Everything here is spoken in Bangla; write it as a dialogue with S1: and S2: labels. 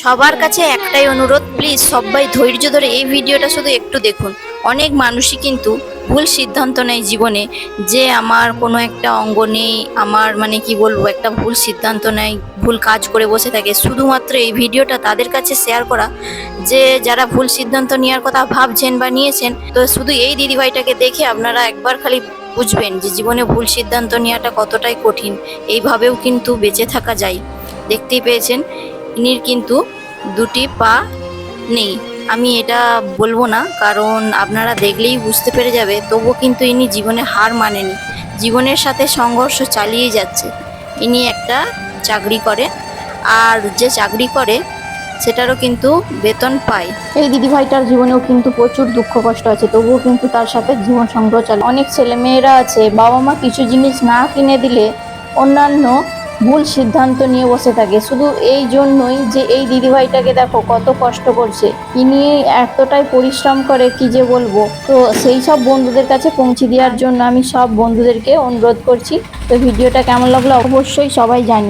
S1: সবার কাছে একটাই অনুরোধ, প্লিজ সবাই ধৈর্য ধরে এই ভিডিওটা শুধু একটু দেখুন। অনেক মানুষই কিন্তু ভুল সিদ্ধান্ত নেয় জীবনে, যে আমার কোনো একটা অঙ্গ নেই, আমার মানে কি বলবো, একটা ভুল সিদ্ধান্ত নেয়, ভুল কাজ করে বসে থাকে। শুধুমাত্র এই ভিডিওটা তাদের কাছে শেয়ার করা, যে যারা ভুল সিদ্ধান্ত নেওয়ার কথা ভাবছেন বা নিয়েছেন। তো শুধু এই দিদিভাইটাকে দেখে আপনারা একবার খালি বুঝবেন যে জীবনে ভুল সিদ্ধান্ত নেওয়াটা কতটাই কঠিন। এইভাবেও কিন্তু বেঁচে থাকা যায়। দেখতেই পেয়েছেন, ইনির কিন্তু দুটি পা নেই। আমি এটা বলবো না, কারণ আপনারা দেখলেই বুঝতে পেরে যাবে। তবুও কিন্তু ইনি জীবনে হার মানেনি, জীবনের সাথে সংঘর্ষ চালিয়ে যাচ্ছে। ইনি একটা চাকরি করে, আর যে চাকরি করে সেটারও কিন্তু বেতন পায়।
S2: এই দিদিভাইটার জীবনেও কিন্তু প্রচুর দুঃখ কষ্ট আছে, তবুও কিন্তু তার সাথে জীবন সংগ্রহ চলে। অনেক ছেলেমেয়েরা আছে, বাবা মা কিছু জিনিস না কিনে দিলে অন্যান্য ভুল সিদ্ধান্ত নিয়ে বসে থাকে। শুধু এই জন্যই যে এই দিদিভাইটাকে দেখো কত কষ্ট করছে, ইনি এতটাই পরিশ্রম করে কি যে বলবো। তো সেই সব বন্ধুদের কাছে পৌঁছে দেওয়ার জন্য আমি সব বন্ধুদেরকে অনুরোধ করছি। তো ভিডিওটা কেমন লাগলো অবশ্যই সবাই জানিও।